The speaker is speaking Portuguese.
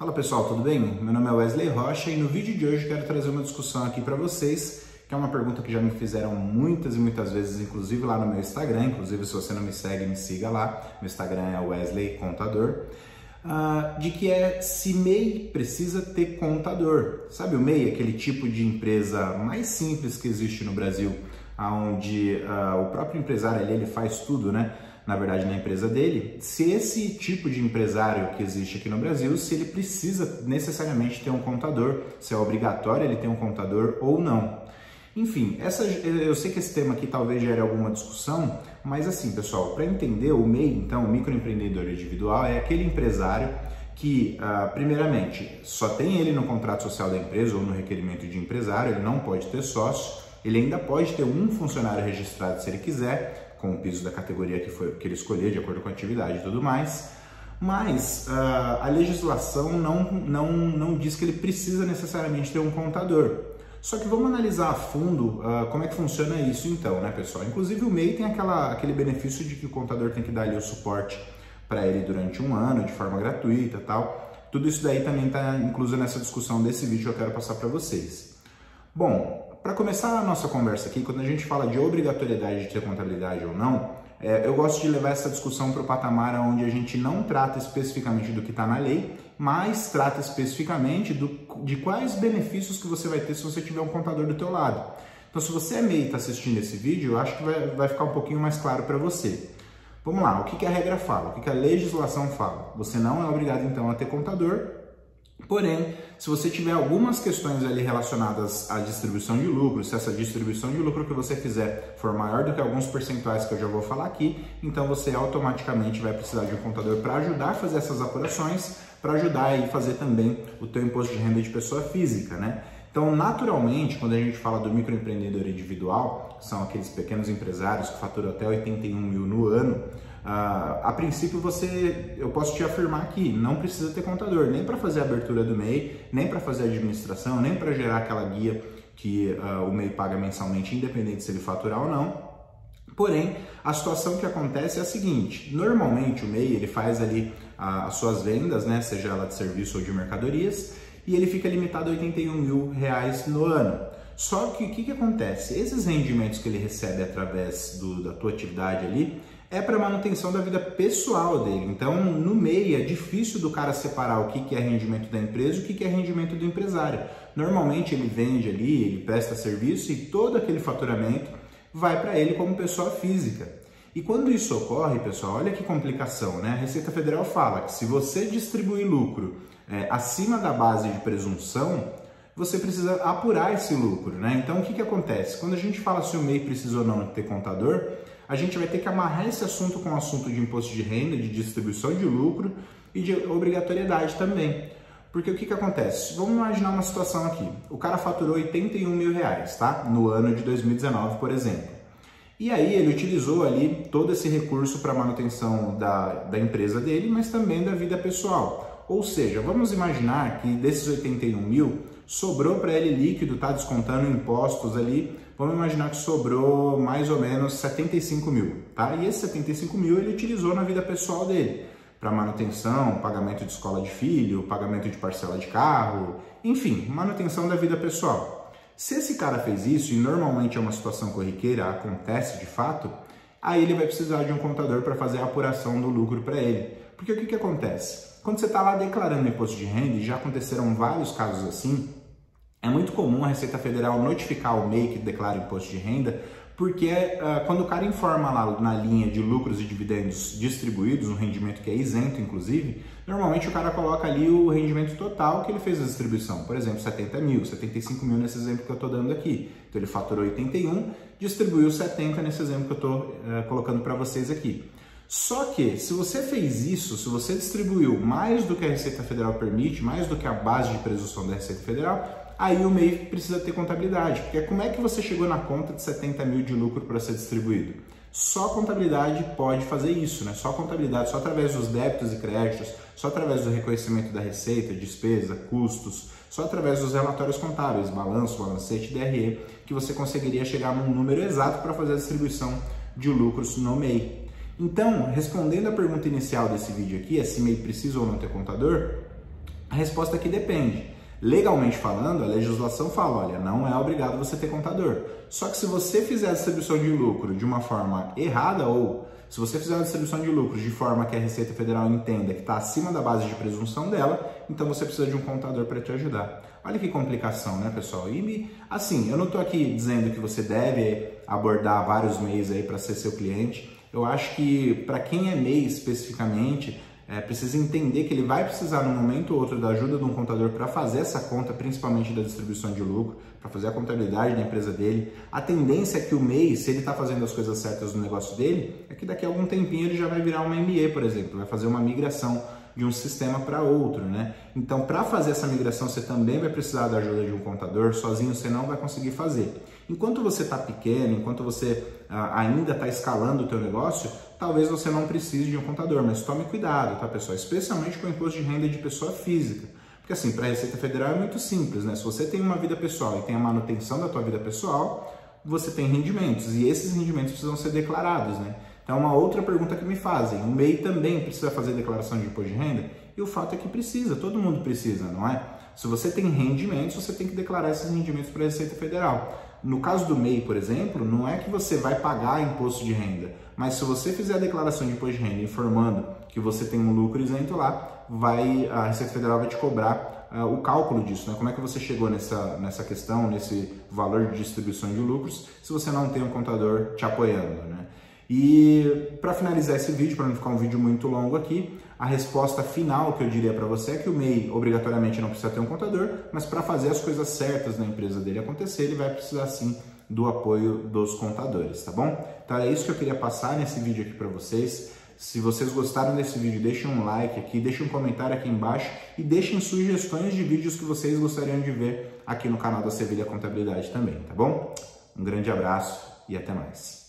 Fala pessoal, tudo bem? Meu nome é Wesley Rocha e no vídeo de hoje eu quero trazer uma discussão aqui para vocês, que é uma pergunta que já me fizeram muitas e muitas vezes, inclusive lá no meu Instagram. Inclusive, se você não me segue, me siga lá. Meu Instagram é Wesley Contador. De que é se MEI precisa ter contador. Sabe o MEI, aquele tipo de empresa mais simples que existe no Brasil, onde o próprio empresário ali, ele faz tudo, né? Na verdade, na empresa dele. Se esse tipo de empresário que existe aqui no Brasil, se ele precisa necessariamente ter um contador, se é obrigatório ele ter um contador ou não. Enfim, eu sei que esse tema aqui talvez gere alguma discussão, mas assim, pessoal, para entender o MEI, então, o microempreendedor individual, é aquele empresário que, primeiramente, só tem ele no contrato social da empresa ou no requerimento de empresário, ele não pode ter sócio, ele ainda pode ter um funcionário registrado se ele quiser, com o piso da categoria que ele escolher, de acordo com a atividade e tudo mais, mas a legislação não diz que ele precisa necessariamente ter um contador. Só que vamos analisar a fundo como é que funciona isso então, né, pessoal? Inclusive o MEI tem aquele benefício de que o contador tem que dar ali o suporte para ele durante um ano, de forma gratuita e tal. Tudo isso daí também está incluso nessa discussão desse vídeo que eu quero passar para vocês. Bom, para começar a nossa conversa aqui, quando a gente fala de obrigatoriedade de ter contabilidade ou não, eu gosto de levar essa discussão para o patamar onde a gente não trata especificamente do que está na lei, mas trata especificamente de quais benefícios que você vai ter se você tiver um contador do teu lado. Então, se você é MEI e está assistindo esse vídeo, eu acho que vai ficar um pouquinho mais claro para você. Vamos lá, o que a regra fala? O que a legislação fala? Você não é obrigado, então, a ter contador. Porém, se você tiver algumas questões ali relacionadas à distribuição de lucro, se essa distribuição de lucro que você fizer for maior do que alguns percentuais que eu já vou falar aqui, então você automaticamente vai precisar de um contador para ajudar a fazer essas apurações, para ajudar a fazer também o teu imposto de renda de pessoa física, né? Então, naturalmente, quando a gente fala do microempreendedor individual, que são aqueles pequenos empresários que faturam até 81 mil no ano, a princípio eu posso te afirmar que não precisa ter contador, nem para fazer a abertura do MEI, nem para fazer a administração, nem para gerar aquela guia que o MEI paga mensalmente, independente se ele faturar ou não. Porém, a situação que acontece é a seguinte: normalmente o MEI ele faz ali as suas vendas, né, seja ela de serviço ou de mercadorias, e ele fica limitado a 81 mil reais no ano. Só que o que acontece? Esses rendimentos que ele recebe através da tua atividade ali é para manutenção da vida pessoal dele. Então, no MEI é difícil do cara separar o que é rendimento da empresa e o que é rendimento do empresário. Normalmente ele vende ali, ele presta serviço e todo aquele faturamento vai para ele como pessoa física. E quando isso ocorre, pessoal, olha que complicação, né? A Receita Federal fala que se você distribuir lucro acima da base de presunção, você precisa apurar esse lucro, né? Então, o que acontece? Quando a gente fala se o MEI precisa ou não ter contador, a gente vai ter que amarrar esse assunto com o assunto de imposto de renda, de distribuição de lucro e de obrigatoriedade também. Porque o que acontece? Vamos imaginar uma situação aqui. O cara faturou 81 mil reais, tá? No ano de 2019, por exemplo. E aí ele utilizou ali todo esse recurso para manutenção da empresa dele, mas também da vida pessoal. Ou seja, vamos imaginar que desses 81 mil, sobrou para ele líquido, tá? Descontando impostos ali, vamos imaginar que sobrou mais ou menos 75 mil, tá? E esses 75 mil ele utilizou na vida pessoal dele, para manutenção, pagamento de escola de filho, pagamento de parcela de carro, enfim, manutenção da vida pessoal. Se esse cara fez isso, e normalmente é uma situação corriqueira, acontece de fato, aí ele vai precisar de um contador para fazer a apuração do lucro para ele. Porque o que acontece? Quando você está lá declarando imposto de renda, e já aconteceram vários casos assim, é muito comum a Receita Federal notificar o MEI que declara imposto de renda, porque quando o cara informa lá na linha de lucros e dividendos distribuídos, um rendimento que é isento, inclusive, normalmente o cara coloca ali o rendimento total que ele fez a distribuição. Por exemplo, 70 mil, 75 mil nesse exemplo que eu estou dando aqui. Então ele faturou 81, distribuiu 70 nesse exemplo que eu estou colocando para vocês aqui. Só que, se você fez isso, se você distribuiu mais do que a Receita Federal permite, mais do que a base de presunção da Receita Federal, aí o MEI precisa ter contabilidade. Porque como é que você chegou na conta de 70 mil de lucro para ser distribuído? Só a contabilidade pode fazer isso, né? Só a contabilidade, só através dos débitos e créditos, só através do reconhecimento da receita, despesa, custos, só através dos relatórios contábeis, balanço, balancete, DRE, que você conseguiria chegar num número exato para fazer a distribuição de lucros no MEI. Então, respondendo à pergunta inicial desse vídeo aqui, se MEI precisa ou não ter contador, A resposta é que depende. Legalmente falando, a legislação fala, olha, não é obrigado você ter contador. Só que se você fizer a distribuição de lucro de uma forma errada, ou se você fizer a distribuição de lucros de forma que a Receita Federal entenda que está acima da base de presunção dela, então você precisa de um contador para te ajudar. Olha que complicação, né, pessoal? E, assim, eu não estou aqui dizendo que você deve abordar vários MEIs aí para ser seu cliente. Eu acho que para quem é MEI especificamente, precisa entender que ele vai precisar, num momento ou outro, da ajuda de um contador para fazer essa conta, principalmente da distribuição de lucro, para fazer a contabilidade da empresa dele. A tendência é que o MEI, se ele está fazendo as coisas certas no negócio dele, é que daqui a algum tempinho ele já vai virar uma ME, por exemplo, vai fazer uma migração de um sistema para outro, né? Então, para fazer essa migração, você também vai precisar da ajuda de um contador, sozinho você não vai conseguir fazer. Enquanto você está pequeno, enquanto você ainda está escalando o teu negócio, talvez você não precise de um contador, mas tome cuidado, tá, pessoal? Especialmente com o imposto de renda de pessoa física. Porque assim, para a Receita Federal é muito simples, né? Se você tem uma vida pessoal e tem a manutenção da tua vida pessoal, você tem rendimentos, e esses rendimentos precisam ser declarados, né? Então, uma outra pergunta que me fazem, o MEI também precisa fazer declaração de imposto de renda? E o fato é que precisa, todo mundo precisa, não é? Se você tem rendimentos, você tem que declarar esses rendimentos para a Receita Federal. No caso do MEI, por exemplo, não é que você vai pagar imposto de renda, mas se você fizer a declaração de imposto de renda informando que você tem um lucro isento lá, a Receita Federal vai te cobrar o cálculo disso, né? Como é que você chegou nessa questão, nesse valor de distribuição de lucros, se você não tem um contador te apoiando, né? E para finalizar esse vídeo, para não ficar um vídeo muito longo aqui, a resposta final que eu diria para você é que o MEI obrigatoriamente não precisa ter um contador, mas para fazer as coisas certas na empresa dele acontecer, ele vai precisar sim do apoio dos contadores, tá bom? Então é isso que eu queria passar nesse vídeo aqui para vocês. Se vocês gostaram desse vídeo, deixem um like aqui, deixem um comentário aqui embaixo e deixem sugestões de vídeos que vocês gostariam de ver aqui no canal da Sevilha Contabilidade também, tá bom? Um grande abraço e até mais.